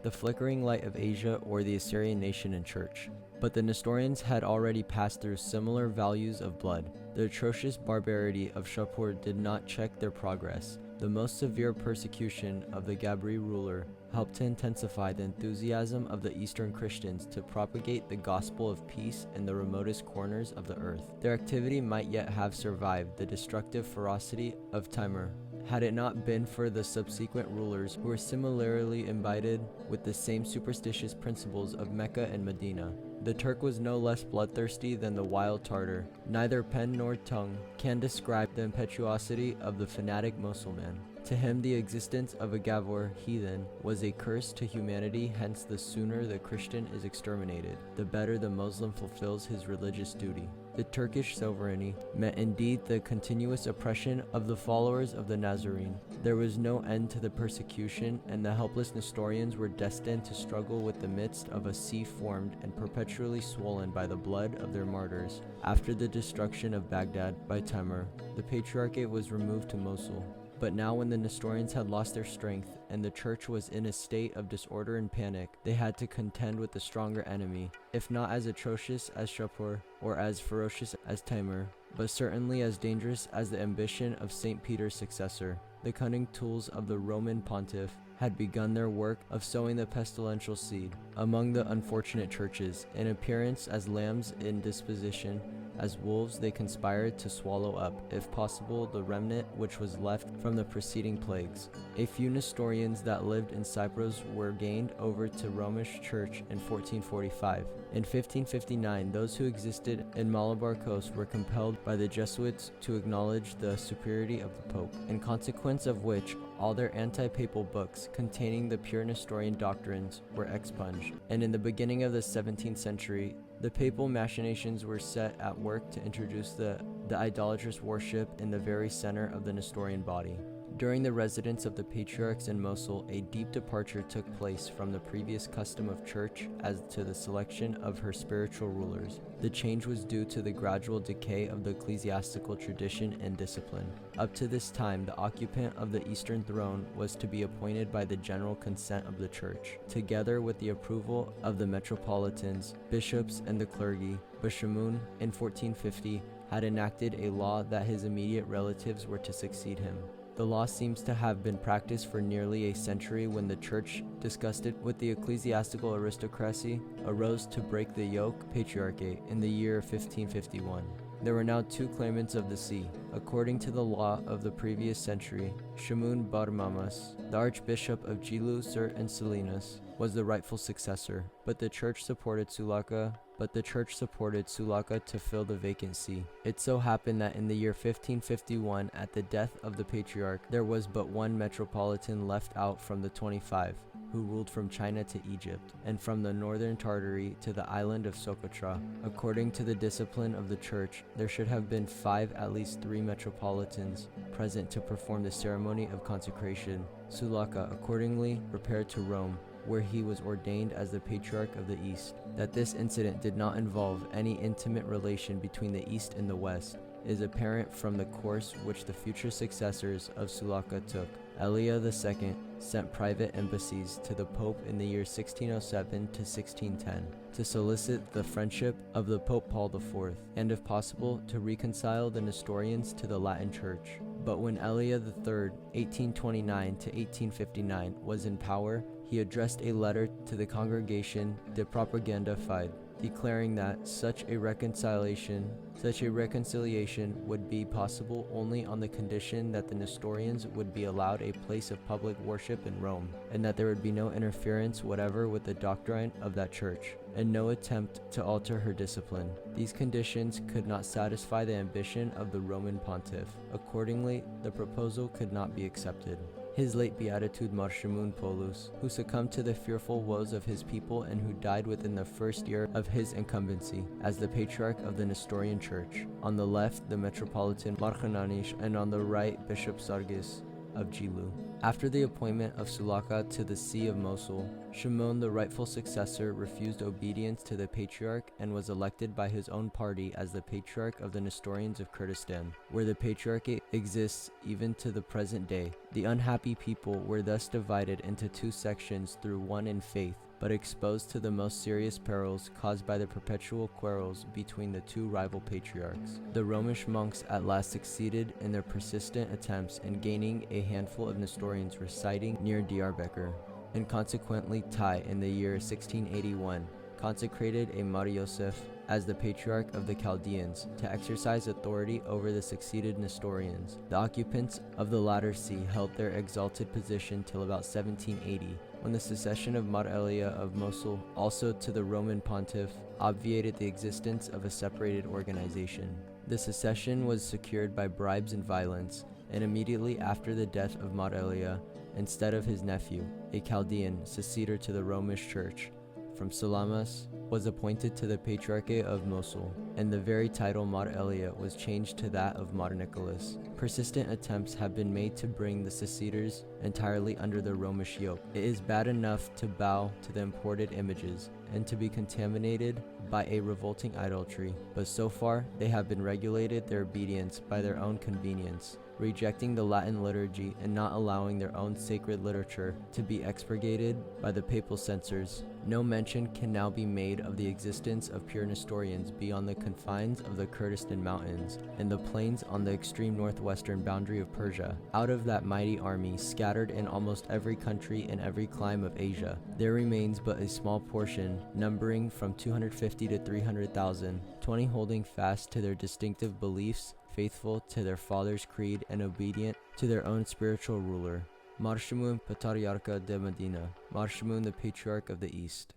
the flickering light of Asia or the Assyrian nation and church. But the Nestorians had already passed through similar values of blood. The atrocious barbarity of Shapur did not check their progress. The most severe persecution of the Gabri ruler helped to intensify the enthusiasm of the Eastern Christians to propagate the gospel of peace in the remotest corners of the earth. Their activity might yet have survived the destructive ferocity of Timur, had it not been for the subsequent rulers who were similarly imbibed with the same superstitious principles of Mecca and Medina. The Turk was no less bloodthirsty than the wild Tartar. Neither pen nor tongue can describe the impetuosity of the fanatic Mussulman. To him, the existence of a Gavur heathen was a curse to humanity, hence the sooner the Christian is exterminated, the better the Muslim fulfills his religious duty. The Turkish sovereignty meant indeed the continuous oppression of the followers of the Nazarene. There was no end to the persecution, and the helpless Nestorians were destined to struggle with the midst of a sea formed and perpetually swollen by the blood of their martyrs. After the destruction of Baghdad by Timur, the Patriarchate was removed to Mosul. But now when the Nestorians had lost their strength and the church was in a state of disorder and panic, they had to contend with a stronger enemy, if not as atrocious as Shapur or as ferocious as Timur, but certainly as dangerous as the ambition of St. Peter's successor. The cunning tools of the Roman pontiff had begun their work of sowing the pestilential seed among the unfortunate churches. In appearance as lambs, in disposition as wolves, they conspired to swallow up, if possible, the remnant which was left from the preceding plagues. A few Nestorians that lived in Cyprus were gained over to Romish Church in 1445. In 1559, those who existed in Malabar coast were compelled by the Jesuits to acknowledge the superiority of the Pope, in consequence of which all their anti-papal books containing the pure Nestorian doctrines were expunged. And in the beginning of the 17th century, the papal machinations were set at work to introduce the idolatrous worship in the very center of the Nestorian body. During the residence of the patriarchs in Mosul, a deep departure took place from the previous custom of church as to the selection of her spiritual rulers. The change was due to the gradual decay of the ecclesiastical tradition and discipline. Up to this time, the occupant of the Eastern throne was to be appointed by the general consent of the church, together with the approval of the metropolitans, bishops, and the clergy. But Shamun, in 1450, had enacted a law that his immediate relatives were to succeed him. The law seems to have been practiced for nearly a century when the church, disgusted with the ecclesiastical aristocracy, arose to break the yoke patriarchate in the year 1551. There were now two claimants of the see. According to the law of the previous century, Shamun Barmamas, the Archbishop of Gilu, Surt, and Salinas, was the rightful successor, but the church supported Sulaka to fill the vacant see. It so happened that in the year 1551, at the death of the patriarch, there was but one metropolitan left out from the 25, who ruled from China to Egypt, and from the northern Tartary to the island of Socotra. According to the discipline of the church, there should have been at least three metropolitans present to perform the ceremony of consecration. Sulaka accordingly repaired to Rome, where he was ordained as the Patriarch of the East. That this incident did not involve any intimate relation between the East and the West is apparent from the course which the future successors of Sulaka took. Elia II sent private embassies to the Pope in the year 1607 to 1610 to solicit the friendship of the Pope Paul IV, and if possible to reconcile the Nestorians to the Latin Church. But when Elia III, 1829 to 1859, was in power, he addressed a letter to the Congregation de Propaganda Fide, declaring that such a reconciliation would be possible only on the condition that the Nestorians would be allowed a place of public worship in Rome, and that there would be no interference whatever with the doctrine of that church, and no attempt to alter her discipline. These conditions could not satisfy the ambition of the Roman pontiff. Accordingly, the proposal could not be accepted. His late beatitude Marshamun Polus, who succumbed to the fearful woes of his people and who died within the first year of his incumbency as the Patriarch of the Nestorian Church. On the left, the Metropolitan Marchananish, and on the right, Bishop Sargis. of Jilu. After the appointment of Sulaka to the See of Mosul, Shimon, the rightful successor, refused obedience to the Patriarch and was elected by his own party as the Patriarch of the Nestorians of Kurdistan, where the Patriarchate exists even to the present day. The unhappy people were thus divided into two sections through one in faith, but exposed to the most serious perils caused by the perpetual quarrels between the two rival patriarchs. The Romish monks at last succeeded in their persistent attempts in gaining a handful of Nestorians residing near Diyarbakir, and consequently Tai, in the year 1681, consecrated a Mar Yosef as the Patriarch of the Chaldeans to exercise authority over the succeeded Nestorians. The occupants of the latter see held their exalted position till about 1780, when the secession of Mar Elia of Mosul, also to the Roman pontiff, obviated the existence of a separated organization. The secession was secured by bribes and violence, and immediately after the death of Mar Elia, instead of his nephew, a Chaldean successor to the Romish Church, from Salamas, was appointed to the Patriarchate of Mosul, and the very title Mar Elia was changed to that of Mar Nicholas. Persistent attempts have been made to bring the seceders entirely under the Romish yoke. It is bad enough to bow to the imported images and to be contaminated by a revolting idolatry, but so far they have been regulated their obedience by their own convenience, rejecting the Latin liturgy and not allowing their own sacred literature to be expurgated by the papal censors. No mention can now be made of the existence of pure Nestorians beyond the confines of the Kurdistan mountains and the plains on the extreme northwestern boundary of Persia. Out of that mighty army, scattered in almost every country and every clime of Asia, there remains but a small portion, numbering from 250 to 300,000, 20 holding fast to their distinctive beliefs, faithful to their father's creed and obedient to their own spiritual ruler. Marshamun Patriarcha de Medina, Marshamun the Patriarch of the East.